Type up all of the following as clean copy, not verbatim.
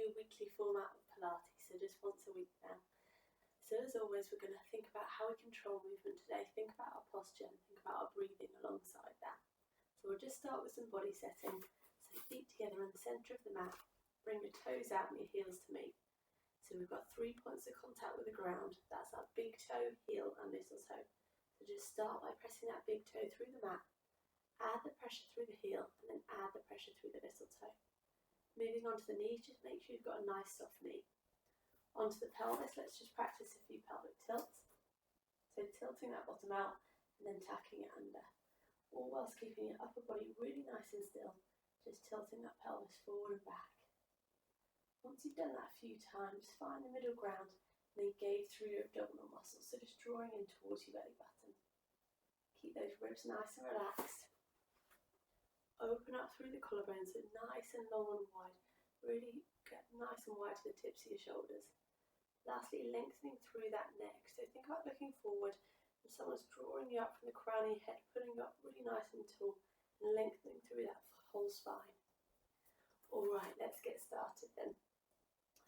new weekly format of Pilates, so just once a week now. So as always, we're going to think about how we control movement today, think about our posture and think about our breathing alongside that. So we'll just start with some body setting. So feet together in the centre of the mat, bring your toes out and your heels to meet. So we've got 3 points of contact with the ground, that's our big toe, heel and little toe. So just start by pressing that big toe through the mat, add the pressure through the heel and then add the pressure through the little toe. Moving on to the knees, just make sure you've got a nice soft knee. Onto the pelvis, let's just practice a few pelvic tilts. So tilting that bottom out and then tacking it under. All whilst keeping your upper body really nice and still, just tilting that pelvis forward and back. Once you've done that a few times, find the middle ground and engage through your abdominal muscles, so just drawing in towards your belly button. Keep those ribs nice and relaxed. Open up through the collarbone, so nice and long and wide. Really get nice and wide to the tips of your shoulders. Lastly, lengthening through that neck. So think about looking forward and someone's drawing you up from the crown of your head, putting you up really nice and tall and lengthening through that whole spine. Alright, let's get started then.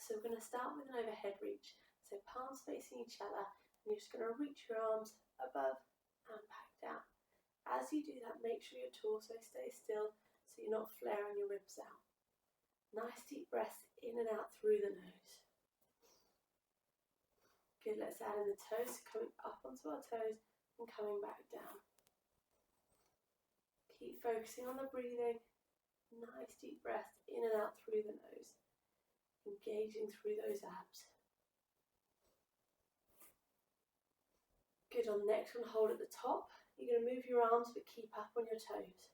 So we're going to start with an overhead reach. So palms facing each other and you're just going to reach your arms above and back down. As you do that, make sure your torso stays still so you're not flaring your ribs out. Nice deep breaths in and out through the nose. Good, let's add in the toes, coming up onto our toes and coming back down. Keep focusing on the breathing. Nice deep breaths in and out through the nose. Engaging through those abs. Good, on the next one, hold at the top. You're going to move your arms but keep up on your toes.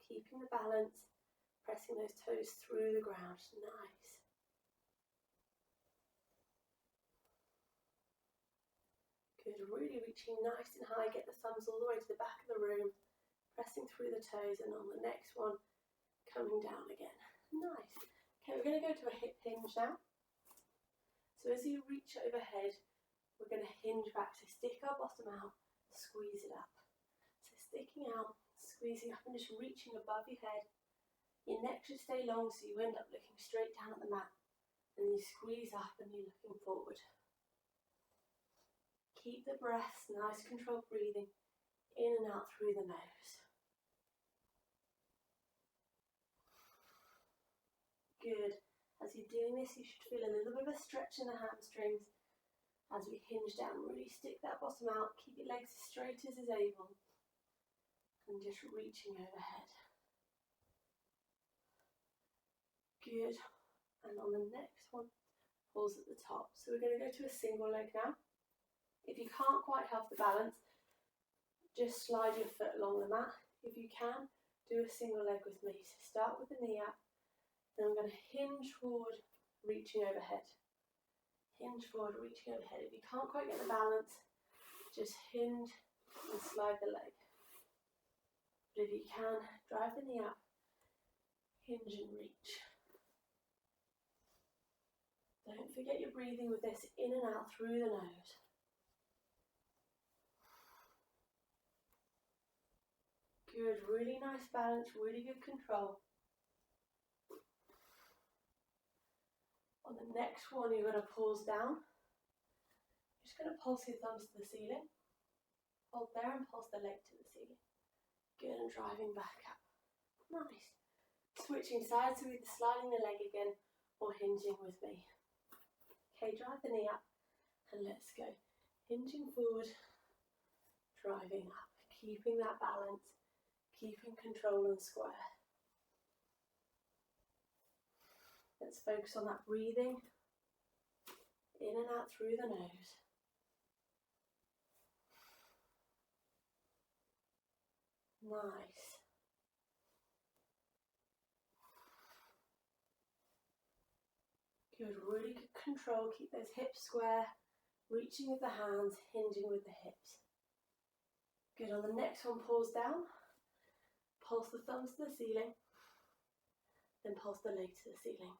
Keeping the balance, pressing those toes through the ground. Nice. Good, really reaching nice and high. Get the thumbs all the way to the back of the room. Pressing through the toes, and on the next one, coming down again. Nice. Okay, we're going to go to a hip hinge now. So as you reach overhead, we're going to hinge back. So stick our bottom out. Squeeze it up. So sticking out, squeezing up and just reaching above your head. Your neck should stay long so you end up looking straight down at the mat. And you squeeze up and you're looking forward. Keep the breaths, nice controlled breathing in and out through the nose. Good. As you're doing this, you should feel a little bit of a stretch in the hamstrings. As we hinge down, really stick that bottom out, keep your legs as straight as is able, and just reaching overhead. Good, and on the next one, pause at the top. So we're going to go to a single leg now. If you can't quite have the balance, just slide your foot along the mat. If you can, do a single leg with me. So start with the knee up, then I'm going to hinge forward, reaching overhead. Hinge forward, reaching overhead. If you can't quite get the balance, just hinge and slide the leg. But if you can, drive the knee up, hinge and reach. Don't forget your breathing with this in and out through the nose. Good, really nice balance, really good control. On the next one, you're going to pause down. You're just going to pulse your thumbs to the ceiling. Hold there and pulse the leg to the ceiling. Good, and driving back up. Nice. Switching sides, so either sliding the leg again or hinging with me. Okay, drive the knee up and let's go. Hinging forward, driving up. Keeping that balance, keeping control and square. Let's focus on that breathing in and out through the nose. Nice. Good, really good control. Keep those hips square, reaching with the hands, hinging with the hips. Good, on the next one, pause down. Pulse the thumbs to the ceiling. Then pulse the leg to the ceiling.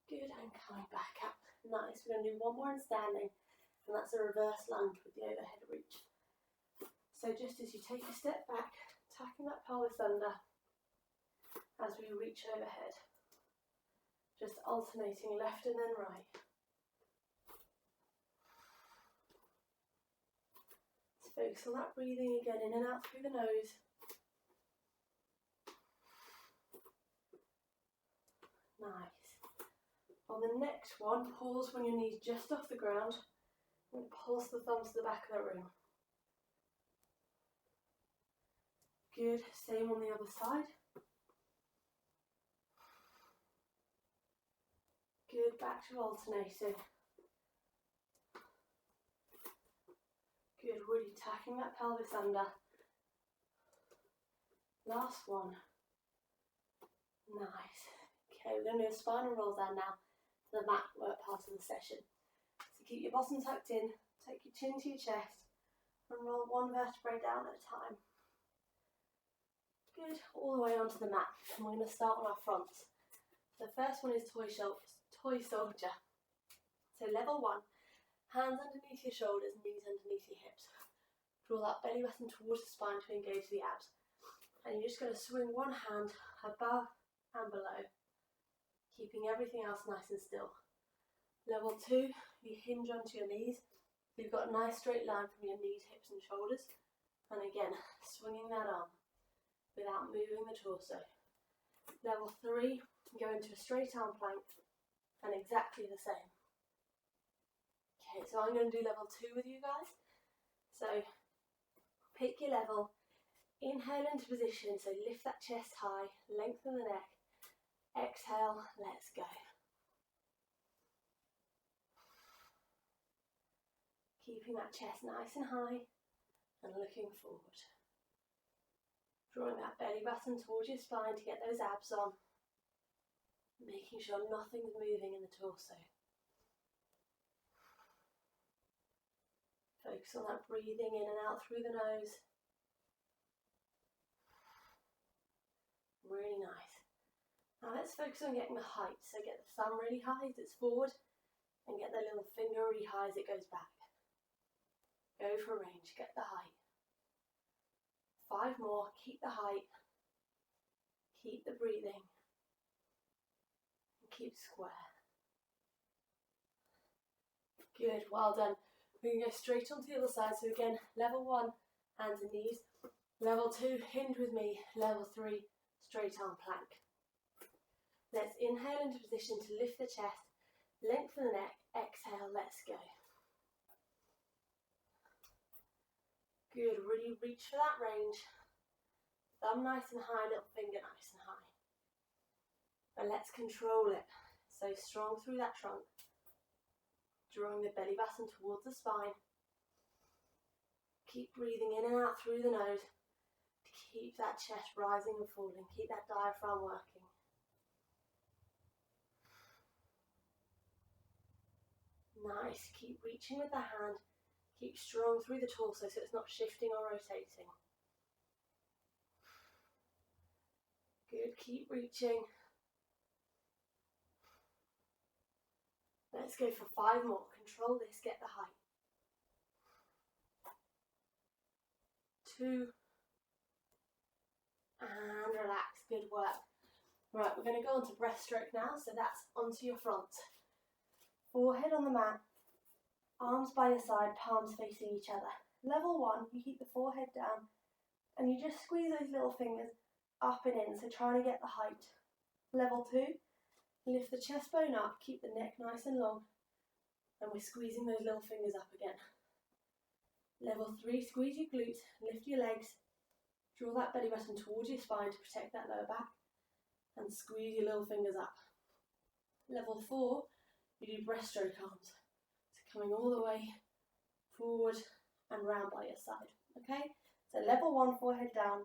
Good, and coming back up. Nice, we're going to do one more in standing, and that's a reverse lunge with the overhead reach. So just as you take a step back, tucking that pelvis under as we reach overhead. Just alternating left and then right. Let's focus on that breathing again, in and out through the nose. Nice. On the next one, pause when your knee's just off the ground and pulse the thumbs to the back of the room. Good, same on the other side. Good, back to alternating. Good, really tacking that pelvis under. Last one. Nice. Okay, we're going to do a spinal roll down now. The mat work part of the session. So keep your bottom tucked in, take your chin to your chest, and roll one vertebrae down at a time. Good, all the way onto the mat. And we're going to start on our fronts. The first one is toy soldier. So level 1, hands underneath your shoulders, knees underneath your hips. Draw that belly button towards the spine to engage the abs. And you're just going to swing one hand above and below, keeping everything else nice and still. Level 2, you hinge onto your knees. So you've got a nice straight line from your knees, hips and shoulders. And again, swinging that arm without moving the torso. Level 3, go into a straight arm plank and exactly the same. Okay, so I'm going to do level 2 with you guys. So pick your level, inhale into position, so lift that chest high, lengthen the neck, exhale, let's go. Keeping that chest nice and high and looking forward. Drawing that belly button towards your spine to get those abs on. Making sure nothing's moving in the torso. Focus on that breathing in and out through the nose. Really nice. Now let's focus on getting the height. So get the thumb really high as it's forward and get the little finger really high as it goes back. Go for range, get the height. 5 more, keep the height, keep the breathing, and keep square. Good, well done. We can go straight onto the other side. So again, level 1, hands and knees. Level 2, hinge with me. Level 3, straight arm plank. Let's inhale into position to lift the chest, lengthen the neck, exhale, let's go. Good, really reach for that range. Thumb nice and high, little finger nice and high. And let's control it. So strong through that trunk. Drawing the belly button towards the spine. Keep breathing in and out through the nose. To keep that chest rising and falling. Keep that diaphragm working. Nice, keep reaching with the hand. Keep strong through the torso so it's not shifting or rotating. Good, keep reaching. Let's go for 5 more. Control this, get the height. 2. And relax, good work. Right, we're going to go on to breaststroke now, so that's onto your front. Forehead on the mat, arms by your side, palms facing each other. Level 1, you keep the forehead down and you just squeeze those little fingers up and in, so trying to get the height. Level 2, lift the chest bone up, keep the neck nice and long, and we're squeezing those little fingers up again. Level 3, squeeze your glutes, lift your legs, draw that belly button towards your spine to protect that lower back, and squeeze your little fingers up. Level 4, you do breaststroke arms. So coming all the way forward and round by your side. Okay? So level 1, forehead down.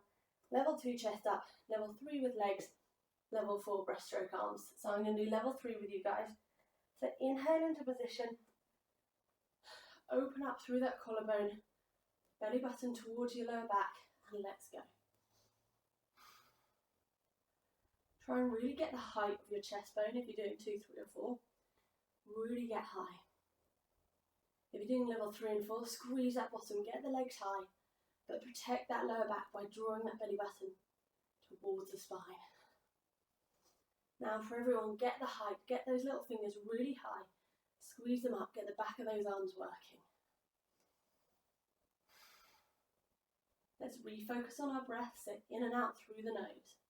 Level 2, chest up. Level 3 with legs. Level 4, breaststroke arms. So I'm going to do level 3 with you guys. So inhale into position. Open up through that collarbone. Belly button towards your lower back. And let's go. Try and really get the height of your chest bone if you're doing 2, 3 or 4. Really get high. If you're doing level 3 and 4, squeeze that bottom, get the legs high, but protect that lower back by drawing that belly button towards the spine. Now for everyone, get the height, get those little fingers really high, squeeze them up, get the back of those arms working. Let's refocus on our breath, so in and out through the nose.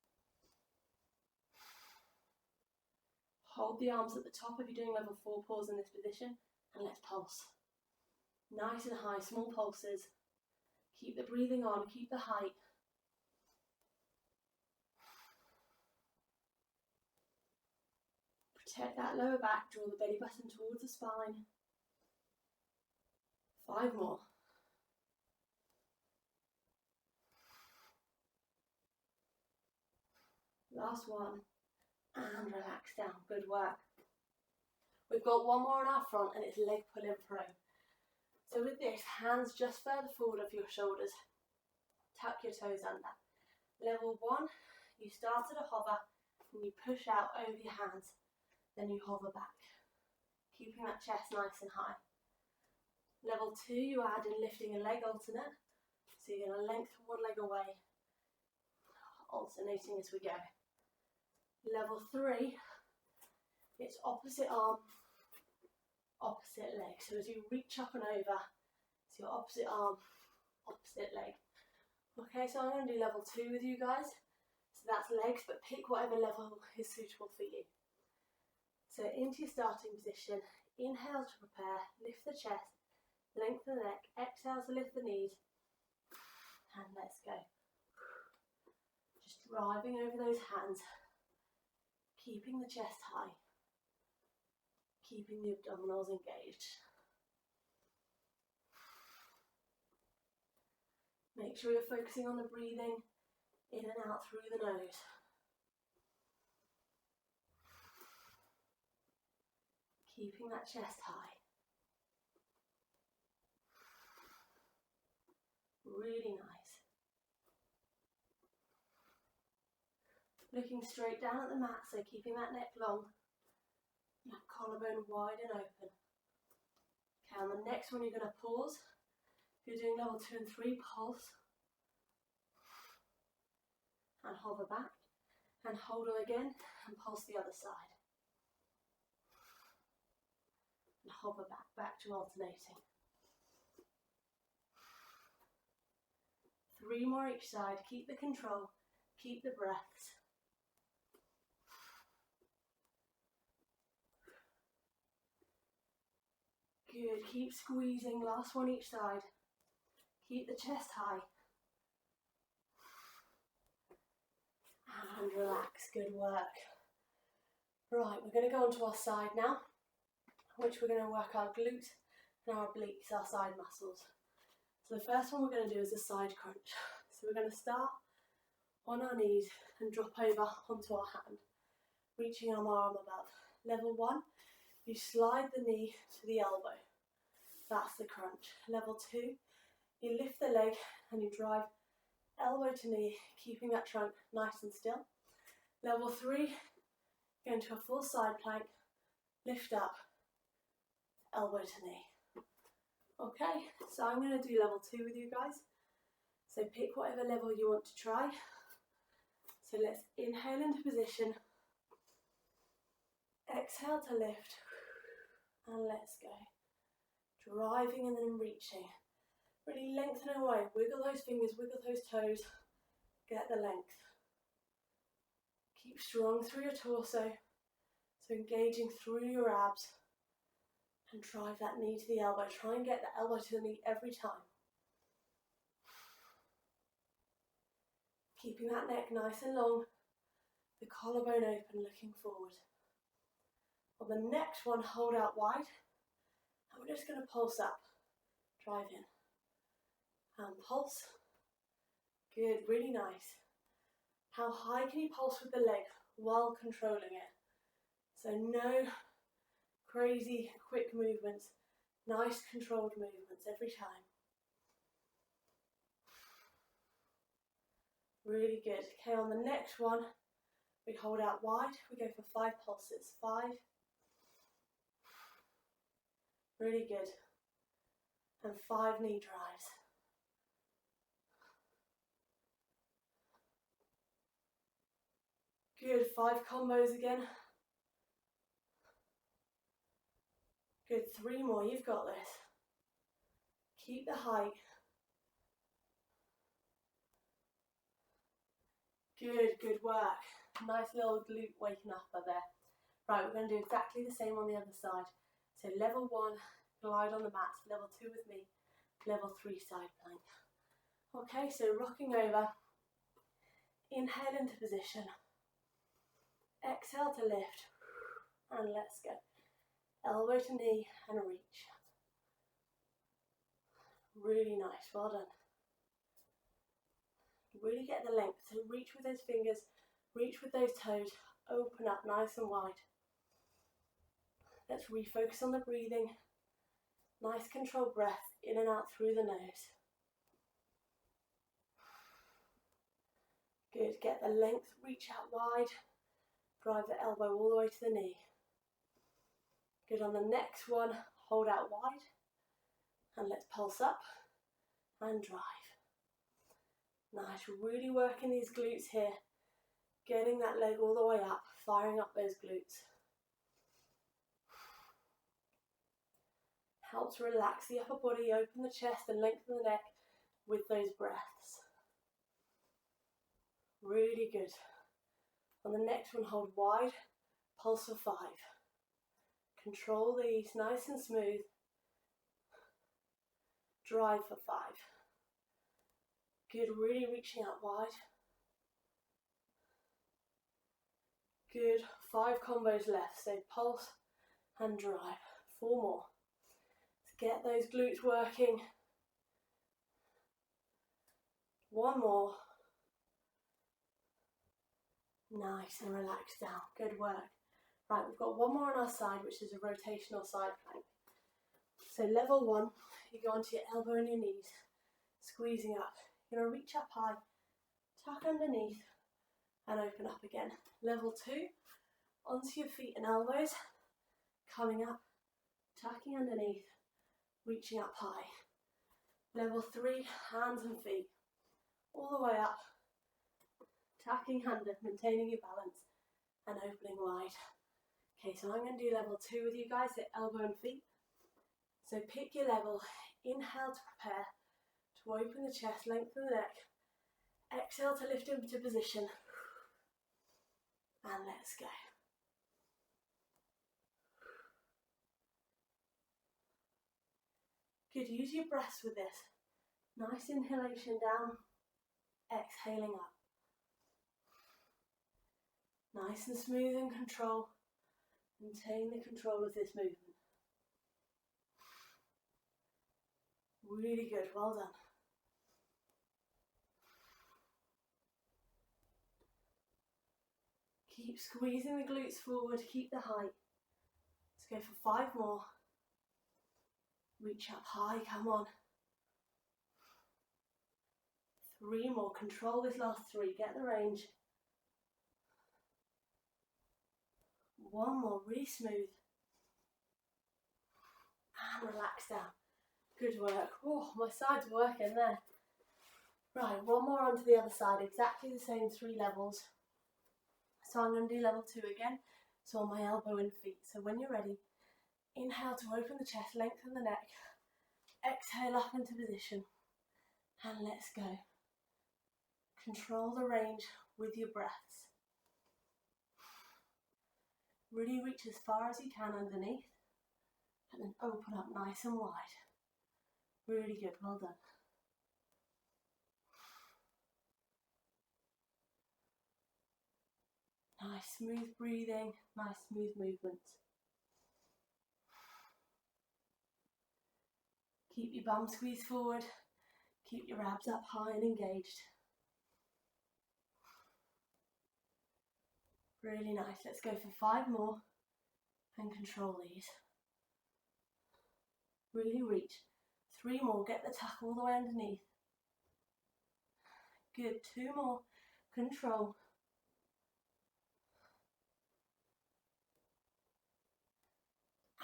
Hold the arms at the top if you're doing level 4, pause in this position, and let's pulse. Nice and high, small pulses. Keep the breathing on, keep the height. Protect that lower back, draw the belly button towards the spine. 5 more. Last one. And relax down, good work. We've got one more on our front and it's leg pull-in pro. So with this, hands just further forward of your shoulders. Tuck your toes under. Level 1, you start at a hover and you push out over your hands. Then you hover back, keeping that chest nice and high. Level 2, you add in lifting a leg alternate. So you're going to lengthen one leg away, alternating as we go. Level 3, it's opposite arm, opposite leg. So as you reach up and over, it's your opposite arm, opposite leg. Okay, so I'm going to do level 2 with you guys. So that's legs, but pick whatever level is suitable for you. So into your starting position, inhale to prepare, lift the chest, lengthen the neck, exhale to lift the knees, and let's go. Just driving over those hands. Keeping the chest high, keeping the abdominals engaged. Make sure you're focusing on the breathing in and out through the nose. Keeping that chest high. Really nice. Looking straight down at the mat, so keeping that neck long, that collarbone wide and open. Okay, on the next one you're going to pause. If you're doing level 2 and 3, pulse. And hover back. And hold on again, and pulse the other side. And hover back, back to alternating. 3 more each side, keep the control, keep the breaths. Good, keep squeezing, last one each side. Keep the chest high. And relax, good work. Right, we're going to go on to our side now, which we're going to work our glutes and our obliques, our side muscles. So the first one we're going to do is a side crunch. So we're going to start on our knees and drop over onto our hand, reaching our arm above. Level 1, you slide the knee to the elbow. That's the crunch. Level 2, you lift the leg and you drive elbow to knee, keeping that trunk nice and still. Level 3, go into a full side plank, lift up, elbow to knee. Okay, so I'm going to do level 2 with you guys. So pick whatever level you want to try. So let's inhale into position, exhale to lift, and let's go. Driving and then reaching. Really lengthen away, wiggle those fingers, wiggle those toes, get the length. Keep strong through your torso, so engaging through your abs, and drive that knee to the elbow. Try and get the elbow to the knee every time. Keeping that neck nice and long, the collarbone open, looking forward. On the next one, hold out wide, and we're just going to pulse up, drive in, and pulse. Good, really nice. How high can you pulse with the leg while controlling it? So no crazy quick movements, nice controlled movements every time. Really good. Okay, on the next one, we hold out wide, we go for 5 pulses. 5. Really good. And 5 knee drives. Good, 5 combos again. Good, 3 more, you've got this. Keep the height. Good, good work. Nice little glute waking up there. Right, we're going to do exactly the same on the other side. So level 1, glide on the mat. Level 2 with me. Level 3, side plank. Okay, so rocking over. Inhale into position. Exhale to lift. And let's go. Elbow to knee and reach. Really nice, well done. Really get the length, so reach with those fingers, reach with those toes, open up nice and wide. Let's refocus on the breathing. Nice controlled breath, in and out through the nose. Good, get the length, reach out wide, drive the elbow all the way to the knee. Good, on the next one, hold out wide, and let's pulse up and drive. Nice, really working these glutes here, getting that leg all the way up, firing up those glutes. Helps relax the upper body, open the chest and lengthen the neck with those breaths. Really good. On the next one, hold wide, pulse for 5. Control these, nice and smooth. Drive for 5. Good, really reaching out wide. Good, 5 combos left, so pulse and drive. 4 more. Let's get those glutes working. 1 more. Nice, and relax down. Good work. Right, we've got 1 more on our side, which is a rotational side plank. So level 1, you go onto your elbow and your knees, squeezing up. You're going to reach up high, tuck underneath, and open up again. Level 2, onto your feet and elbows, coming up, tucking underneath, reaching up high. Level 3, hands and feet, all the way up, tucking under, maintaining your balance, and opening wide. Okay, so I'm going to do level 2 with you guys, so elbow and feet. So pick your level, inhale to prepare, to open the chest, lengthen the neck, exhale to lift into position, and let's go. Good, use your breaths with this. Nice inhalation down, exhaling up. Nice and smooth and control. Maintain the control of this movement. Really good, well done. Keep squeezing the glutes forward, keep the height. Let's go for 5 more. Reach up high, come on. 3 more, control this last 3, get the range. 1 more, really smooth. And relax down. Good work. Oh, my side's working there. Right, 1 more onto the other side, exactly the same 3 levels. So I'm going to do level 2 again, so on my elbow and feet. So when you're ready, inhale to open the chest, lengthen the neck. Exhale up into position. And let's go. Control the range with your breaths. Really reach as far as you can underneath. And then open up nice and wide. Really good, well done. Nice smooth breathing, nice smooth movements. Keep your bum squeezed forward, keep your abs up high and engaged. Really nice, let's go for 5 more and control these. Really reach. 3 more, get the tuck all the way underneath. Good, 2 more, control.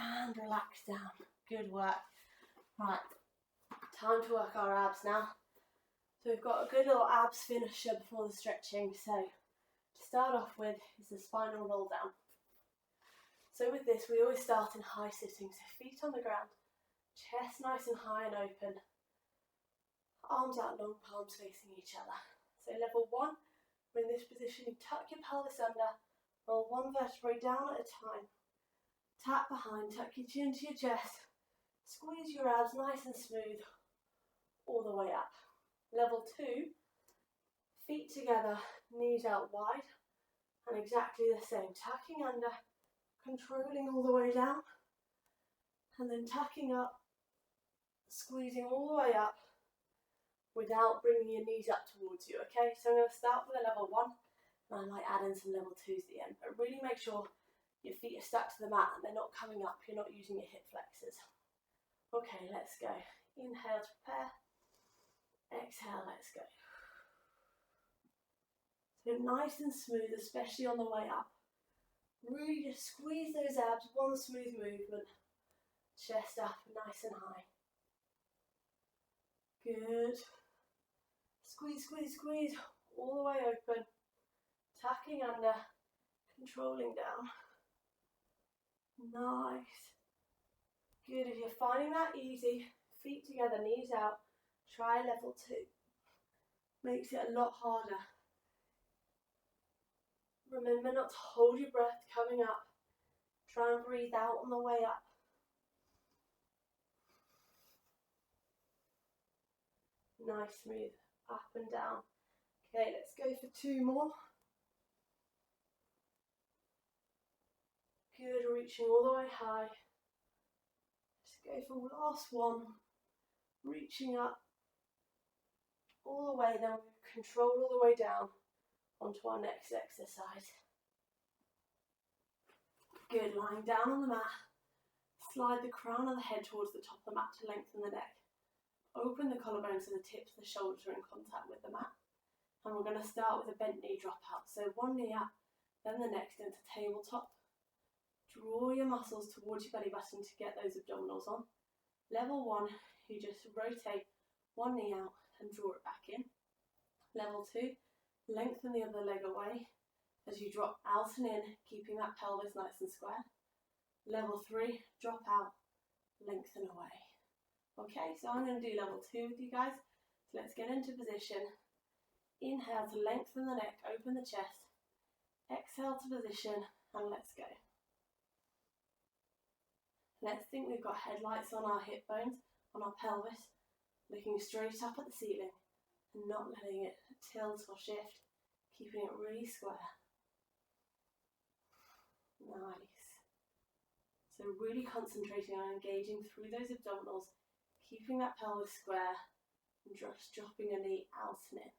And relax down. Good work. Right, time to work our abs now. So we've got a good little abs finisher before the stretching. So to start off with is the spinal roll down. So with this, we always start in high sitting, so feet on the ground, chest nice and high and open, arms out long, palms facing each other. So level 1, we're in this position, you tuck your pelvis under, roll one vertebrae down at a time, tap behind, tuck your chin to your chest, squeeze your abs nice and smooth, all the way up. Level 2, feet together, knees out wide, and exactly the same, tucking under, controlling all the way down, and then tucking up, squeezing all the way up, without bringing your knees up towards you, okay? So I'm going to start with a level 1, and I might add in some level 2s at the end, but really make sure your feet are stuck to the mat and they're not coming up, you're not using your hip flexors. Okay, let's go. Inhale to prepare, exhale, let's go. So nice and smooth, especially on the way up. Really just squeeze those abs, one smooth movement. Chest up, nice and high. Good. Squeeze, squeeze, squeeze, all the way open. Tucking under, controlling down. Nice. Good, if you're finding that easy, feet together, knees out, try level 2. Makes it a lot harder. Remember not to hold your breath coming up. Try and breathe out on the way up. Nice, smooth, up and down. Okay, let's go for 2 more. Good, reaching all the way high. Let's go for last one. Reaching up all the way, then we control all the way down onto our next exercise. Good, lying down on the mat. Slide the crown of the head towards the top of the mat to lengthen the neck. Open the collarbones so the tips of the shoulders are in contact with the mat. And we're going to start with a bent knee drop out. So one knee up, then the next into tabletop. Draw your muscles towards your belly button to get those abdominals on. Level 1, you just rotate one knee out and draw it back in. Level 2, lengthen the other leg away as you drop out and in, keeping that pelvis nice and square. Level 3, drop out, lengthen away. Okay, so I'm going to do level 2 with you guys. So let's get into position. Inhale to lengthen the neck, open the chest. Exhale to position, and let's go. Let's think we've got headlights on our hip bones, on our pelvis, looking straight up at the ceiling and not letting it tilt or shift, keeping it really square. Nice. So really concentrating on engaging through those abdominals, keeping that pelvis square and just dropping a knee out and in.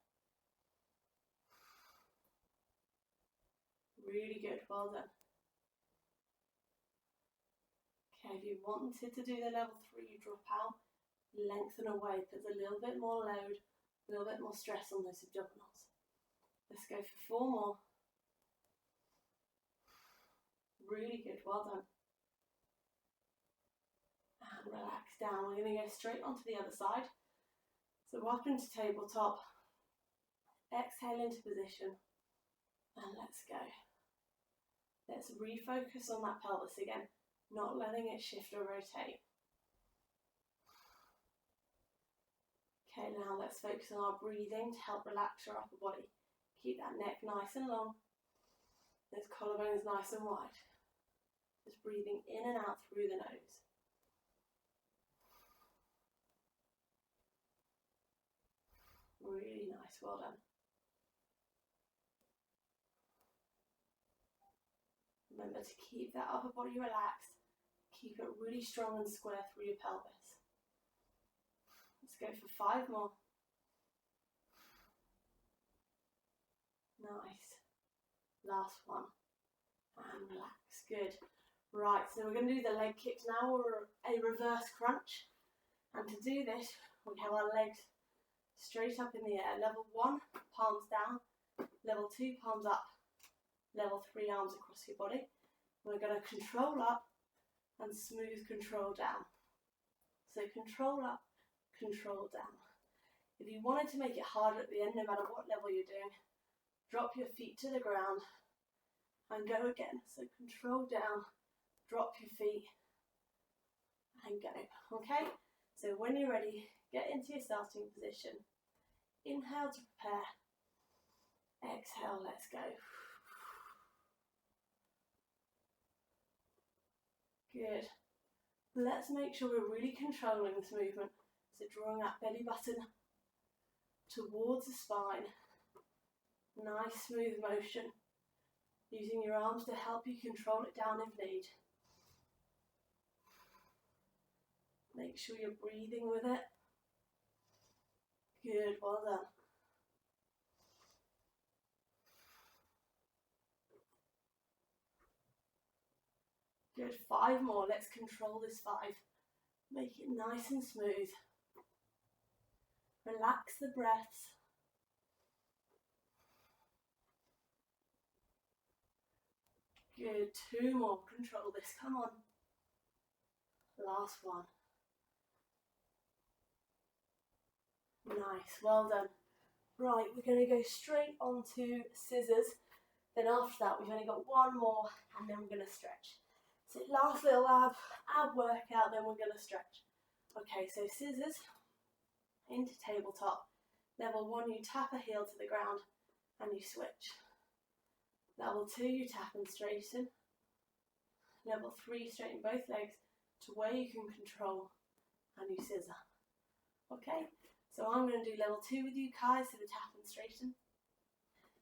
Really good, well done. Okay, if you wanted to do the level 3, you drop out, lengthen away, puts a little bit more load, a little bit more stress on those abdominals. Let's go for 4 more. Really good, well done. And relax down. We're going to go straight onto the other side. So up into tabletop, exhale into position, and let's go. Let's refocus on that pelvis again, not letting it shift or rotate. Okay, now let's focus on our breathing to help relax your upper body. Keep that neck nice and long, those collarbones nice and wide. Just breathing in and out through the nose. Really nice, well done. Remember to keep that upper body relaxed. Keep it really strong and square through your pelvis. Let's go for 5 more. Nice. Last one. And relax. Good. Right, so we're going to do the leg kicks now, or a reverse crunch. And to do this, we have our legs straight up in the air. Level 1, palms down. Level 2, palms up. Level 3, arms across your body. We're going to control up and smooth control down. So control up, control down. If you wanted to make it harder at the end, no matter what level you're doing, drop your feet to the ground and go again. So control down, drop your feet and go. Okay, so when you're ready, get into your starting position. Inhale to prepare. Exhale, let's go. Good. Let's make sure we're really controlling this movement. So drawing that belly button towards the spine. Nice smooth motion. Using your arms to help you control it down if need. Make sure you're breathing with it. Good, well done. Good, 5 more. Let's control this 5. Make it nice and smooth. Relax the breaths. Good, 2 more. Control this. Come on. Last one. Nice, well done. Right, we're going to go straight onto scissors. Then after that, we've only got 1 more, and then we're going to stretch. So last little ab workout, then we're going to stretch. Okay, so scissors into tabletop. Level 1, you tap a heel to the ground and you switch. Level 2, you tap and straighten. Level 3, straighten both legs to where you can control and you scissor. Okay, so I'm going to do level 2 with you, Kai, so the tap and straighten.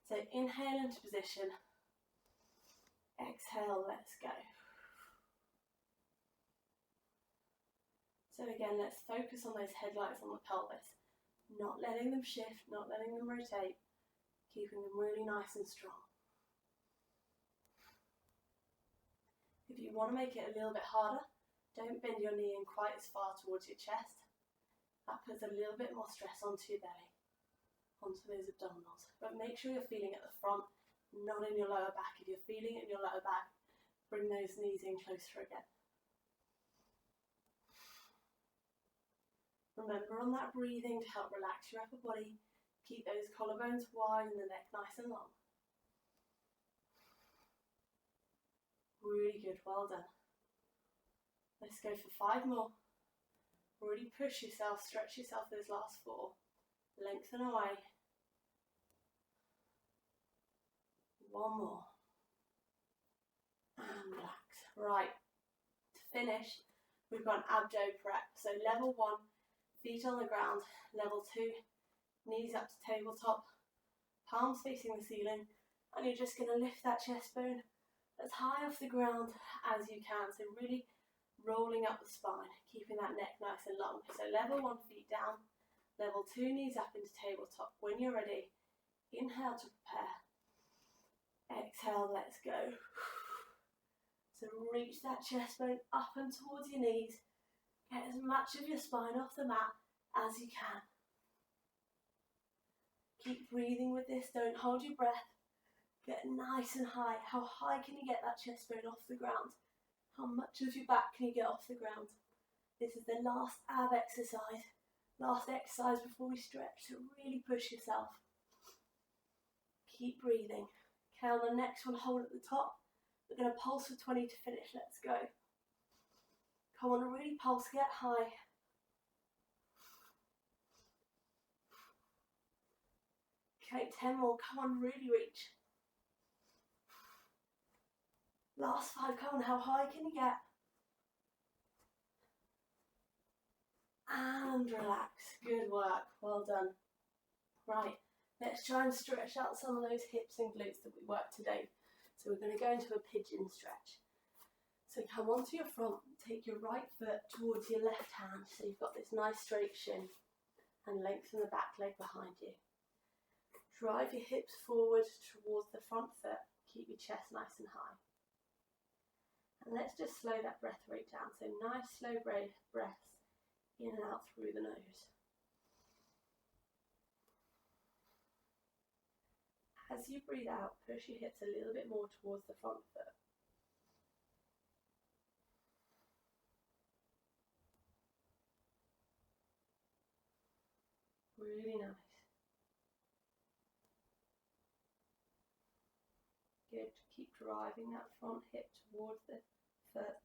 So inhale into position. Exhale, let's go. So again, let's focus on those headlights on the pelvis. Not letting them shift, not letting them rotate. Keeping them really nice and strong. If you want to make it a little bit harder, don't bend your knee in quite as far towards your chest. That puts a little bit more stress onto your belly, onto those abdominals. But make sure you're feeling at the front, not in your lower back. If you're feeling it in your lower back, bring those knees in closer again. Remember on that breathing to help relax your upper body, keep those collarbones wide and the neck nice and long. Really good, well done. Let's go for 5 more. Really push yourself, stretch yourself those last 4. Lengthen away. 1 more. And relax. Right, to finish, we've got an abdo prep. So level 1, feet on the ground. Level 2, knees up to tabletop, palms facing the ceiling, and you're just going to lift that chest bone as high off the ground as you can. So really rolling up the spine, keeping that neck nice and long. So level 1, feet down. Level 2, knees up into tabletop. When you're ready, inhale to prepare. Exhale, let's go. So reach that chest bone up and towards your knees. Get as much of your spine off the mat as you can. Keep breathing with this, don't hold your breath. Get nice and high. How high can you get that chest bone off the ground? How much of your back can you get off the ground? This is the last ab exercise. Last exercise before we stretch, so really push yourself. Keep breathing. Okay, on the next one, hold at the top. We're going to pulse for 20 to finish. Let's go. Come on, really pulse, get high. Okay, 10 more. Come on, really reach. Last 5, come on, how high can you get? And relax. Good work. Well done. Right, let's try and stretch out some of those hips and glutes that we worked today. So we're going to go into a pigeon stretch. So come onto your front, take your right foot towards your left hand, so you've got this nice straight shin, and lengthen the back leg behind you. Drive your hips forward towards the front foot, keep your chest nice and high. And let's just slow that breath rate down, so nice slow breaths in and out through the nose. As you breathe out, push your hips a little bit more towards the front foot. Really nice. Good, keep driving that front hip towards the foot.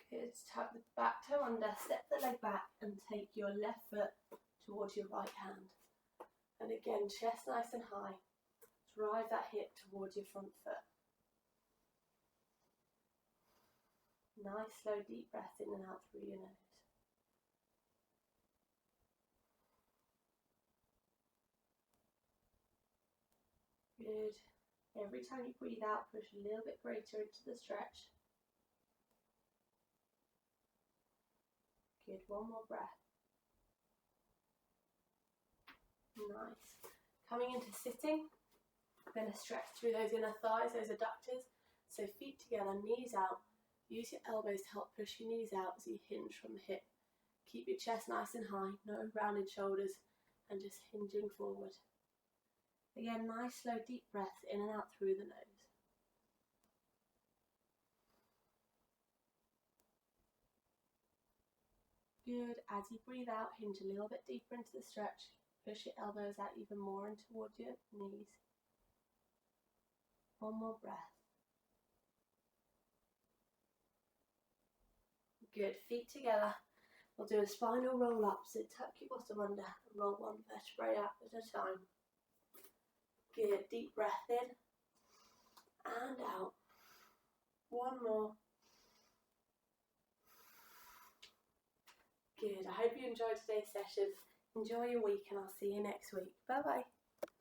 Good, tap the back toe under, step the leg back and take your left foot towards your right hand. And again, chest nice and high. Drive that hip towards your front foot. Nice slow deep breath in and out through your nose. Good. Every time you breathe out, push a little bit greater into the stretch. Good, one more breath. Nice. Coming into sitting, we're going to stretch through those inner thighs, those adductors. So feet together, knees out. Use your elbows to help push your knees out as you hinge from the hip. Keep your chest nice and high, no rounded shoulders, and just hinging forward. Again, nice slow deep breaths in and out through the nose. Good, as you breathe out, hinge a little bit deeper into the stretch. Push your elbows out even more and towards your knees. One more breath. Good, feet together. We'll do a spinal roll up, so tuck your bottom under and roll one vertebrae up at a time. Good, deep breath in and out. One more. Good, I hope you enjoyed today's session. Enjoy your week and I'll see you next week. Bye bye.